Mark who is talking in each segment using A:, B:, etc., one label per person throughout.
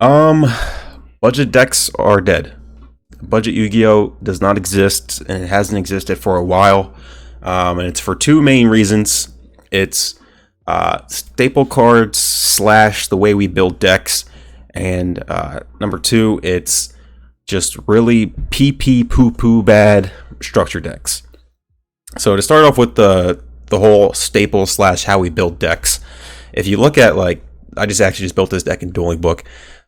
A: Um, Budget decks are dead. Budget Yu-Gi-Oh does not exist, and it hasn't existed for a while. And it's for two main reasons. It's staple cards slash the way we build decks, and number two, it's just really pee poo poo bad structure decks. So to start off with the whole staple slash how we build decks, if you look at like I just actually just built this deck in Dueling Book,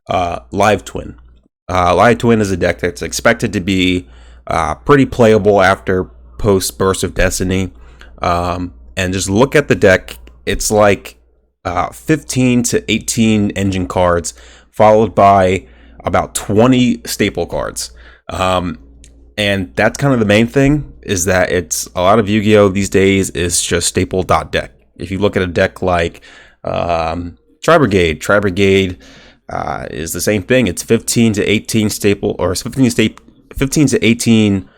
A: Live Twin. Live Twin is a deck that's expected to be pretty playable after post Burst of Destiny. And just look at the deck. It's like 15 to 18 engine cards, followed by about 20 staple cards. And that's kind of the main thing, is that it's a lot of Yu-Gi-Oh these days is just staple dot deck. If you look at a deck like Tri Brigade is the same thing. It's 15 to 18 staple, or 15 to 18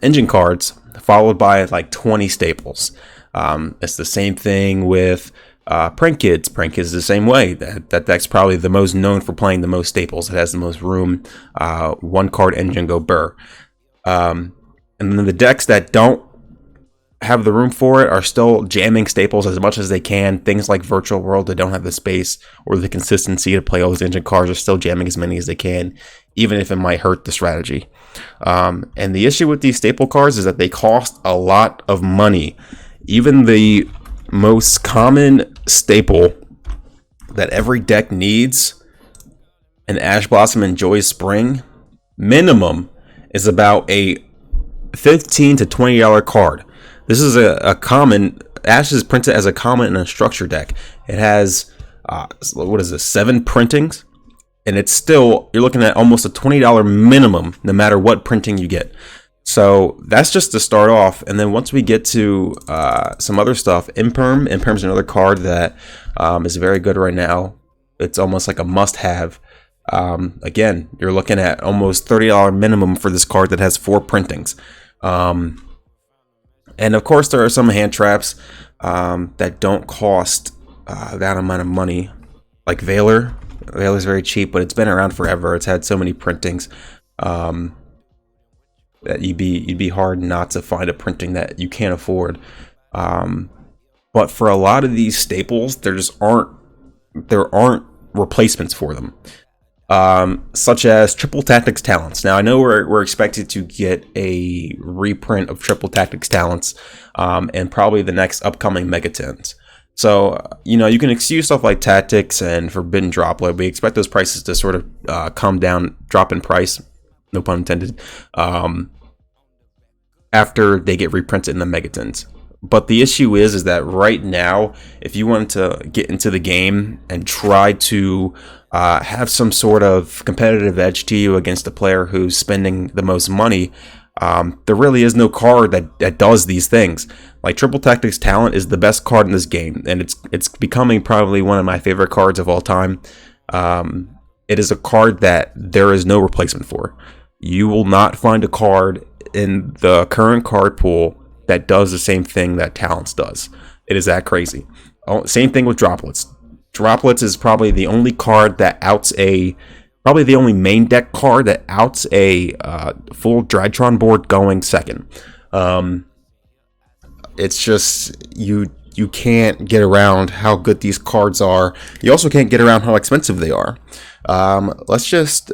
A: engine cards, followed by like 20 staples. It's the same thing with Prank Kids. Prank Kids is the same way. That deck's probably the most known for playing the most staples. It has the most room. One card engine go burr. And then the decks that don't have the room for it are still jamming staples as much as they can. Things like Virtual World that don't have the space or the consistency to play all those engine cards are still jamming as many as they can, even if it might hurt the strategy. And the issue with these staple cards is that they cost a lot of money. Even the most common staple that every deck needs, an Ash Blossom and Joy Spring, minimum is about a $15 to $20 card. This is a common. Ash is printed as a common in a structure deck. It has what is this, 7 printings, and it's still, you're looking at almost a $20 minimum no matter what printing you get. So that's just to start off, and then once we get to some other stuff, Imperm's another card that is very good right now. It's almost like a must-have. Again, you're looking at almost $30 minimum for this card that has 4 printings. And of course, there are some hand traps that don't cost that amount of money, like Valor. Valor's very cheap, but it's been around forever. It's had so many printings that you'd be hard not to find a printing that you can't afford. But for a lot of these staples, there aren't replacements for them. Such as Triple Tactics Talents. Now, I know we're expected to get a reprint of Triple Tactics Talents, and probably the next upcoming Megatons. So, you can excuse stuff like Tactics and Forbidden Droplet. We expect those prices to sort of come down, drop in price, no pun intended, after they get reprinted in the Megatons. But the issue is that right now, if you want to get into the game and try to have some sort of competitive edge to you against a player who's spending the most money, there really is no card that does these things. Like Triple Tactics Talent is the best card in this game, and it's becoming probably one of my favorite cards of all time. It is a card that there is no replacement for. You will not find a card in the current card pool that does the same thing that Talents does. It is that crazy. Same thing with Droplets. Droplets is probably the only card that probably the only main deck card that outs a full Drytron board going second. It's just you can't get around how good these cards are. You also can't get around how expensive they are. Let's just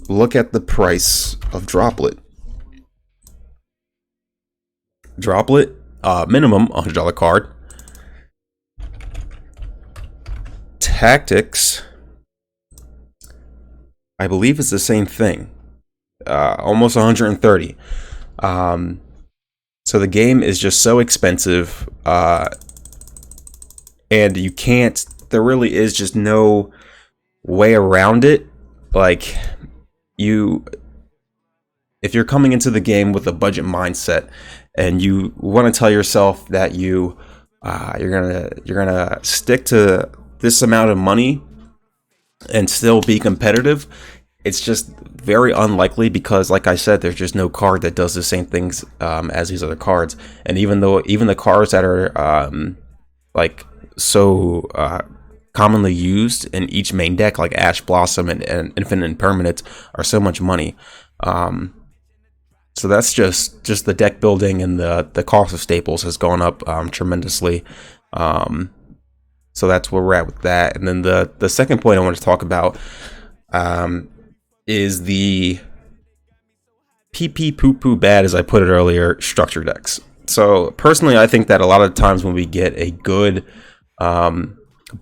A: look at the price of Droplet. Droplet, minimum $100 card. Tactics, I believe it's the same thing, almost 130. So the game is just so expensive, and you can't. There really is just no way around it. Like if you're coming into the game with a budget mindset and you want to tell yourself that you're gonna stick to this amount of money and still be competitive, it's just very unlikely, because like I said, there's just no card that does the same things as these other cards. And even the cards that are commonly used in each main deck, like Ash Blossom and Infinite Impermanence, are so much money. So that's just the deck building, and the cost of staples has gone up tremendously. So that's where we're at with that. And then the second point I want to talk about is the pee poo poo bad, as I put it earlier, structure decks. So personally, I think that a lot of times when we get a good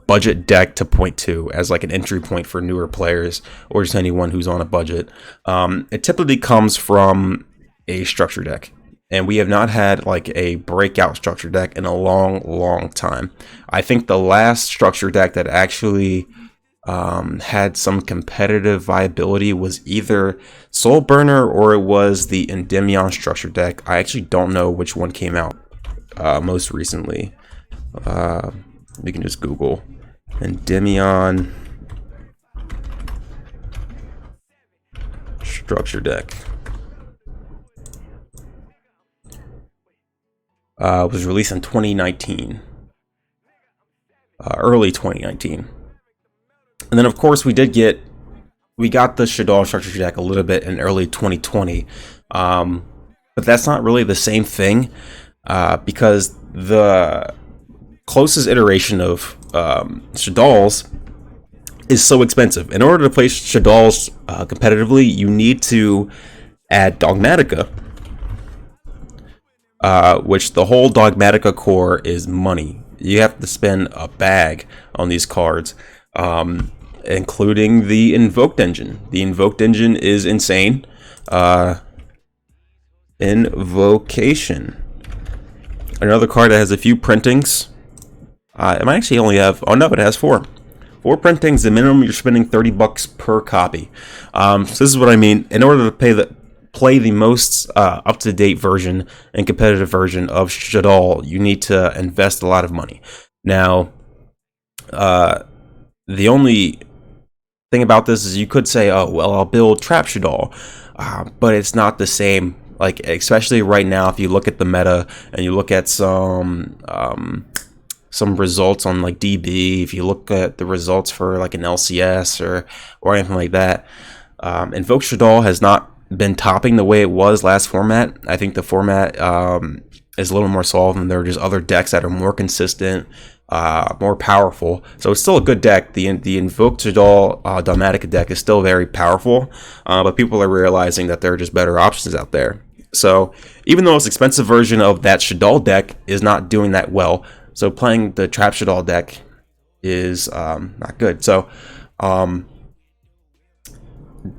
A: budget deck to point to as like an entry point for newer players or just anyone who's on a budget, it typically comes from a structure deck. And we have not had like a breakout structure deck in a long time. I think the last structure deck that actually had some competitive viability was either Soul Burner or it was the Endymion structure deck. I actually don't know which one came out most recently. We can just Google Endymion structure deck. Was released in 2019, early 2019. And then, of course, we got the Shaddoll structure deck a little bit in early 2020, but that's not really the same thing, because the closest iteration of Shaddolls is so expensive. In order to play Shaddolls competitively, you need to add Dogmatika, which the whole Dogmatika core is money. You have to spend a bag on these cards, including the Invoked Engine. The Invoked Engine is insane. Invocation. Another card that has a few printings. It might actually only have... Oh no, it has 4. 4 printings. The minimum you're spending $30 per copy. So this is what I mean. In order to play the most up-to-date version and competitive version of Shaddoll, you need to invest a lot of money. Now, the only thing about this is you could say, oh, well, I'll build Trap Shaddoll, but it's not the same. Like, especially right now, if you look at the meta and you look at some results on like DB, if you look at the results for like an LCS or anything like that, Invoke Shaddoll has not been topping the way it was last format. I think the format is a little more solid, and there are just other decks that are more consistent, more powerful. So it's still a good deck. The Invoke Shaddoll Dogmatika deck is still very powerful, but people are realizing that there are just better options out there. So even though it's expensive version of that Shaddoll deck is not doing that well, so playing the Trap Shaddoll deck is not good. So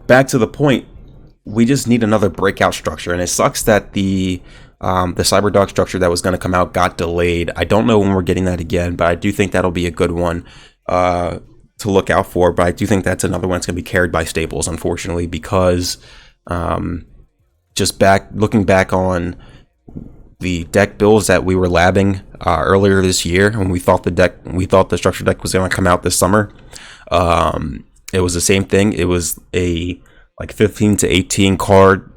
A: back to the point, we just need another breakout structure, and it sucks that the Cyberdog structure that was going to come out got delayed. I don't know when we're getting that again, but I do think that'll be a good one to look out for. But I do think that's another one that's going to be carried by staples, unfortunately, because looking back on the deck builds that we were labbing earlier this year, when we thought the structure deck was going to come out this summer, it was the same thing. It was a like 15 to 18 card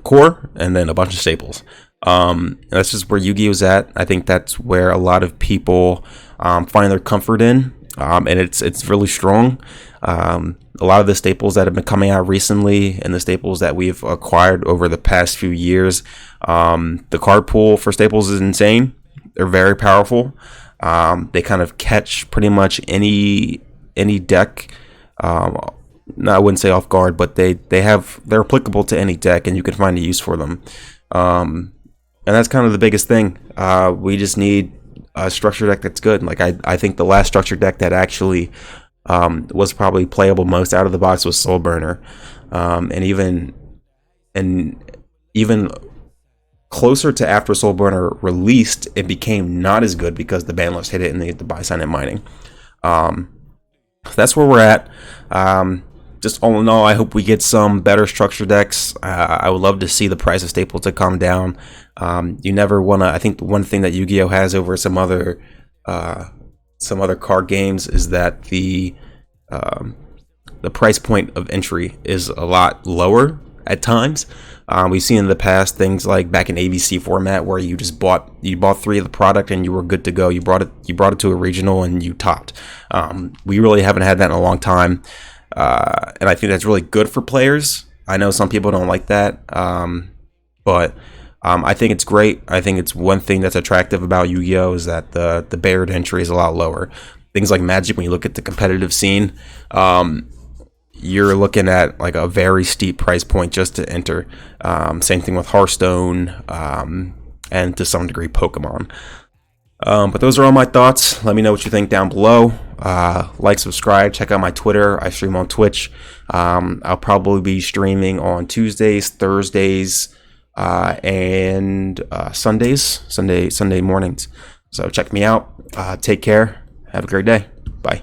A: core, and then a bunch of staples. That's just where Yu-Gi-Oh's at. I think that's where a lot of people find their comfort in, and it's really strong. A lot of the staples that have been coming out recently, and the staples that we've acquired over the past few years, the card pool for staples is insane. They're very powerful. They kind of catch pretty much any deck. No, I wouldn't say off guard, but they're applicable to any deck, and you can find a use for them. And that's kind of the biggest thing. We just need a structure deck that's good. Like I think the last structure deck that actually was probably playable most out of the box was Soul Burner, and even closer to after Soul Burner released, it became not as good because the ban list hit it and they had to buy sign and mining. That's where we're at. Just all in all, I hope we get some better structure decks. I would love to see the price of staples to come down. You never want to. I think one thing that Yu-Gi-Oh has over some other card games is that the price point of entry is a lot lower. at times. We've seen in the past things like back in ABC format where you just bought 3 of the product and you were good to go. You brought it to a regional and you topped. We really haven't had that in a long time, and I think that's really good for players. I know some people don't like that, but I think it's great. I think it's one thing that's attractive about Yu-Gi-Oh! Is that the barrier to entry is a lot lower. Things like Magic, when you look at the competitive scene, you're looking at like a very steep price point just to enter. Same thing with Hearthstone, and to some degree Pokemon. But those are all my thoughts. Let me know what you think down below. Like, subscribe, check out my Twitter. I stream on Twitch. I'll probably be streaming on Tuesdays, Thursdays, and Sunday mornings. So check me out. Take care. Have a great day. Bye.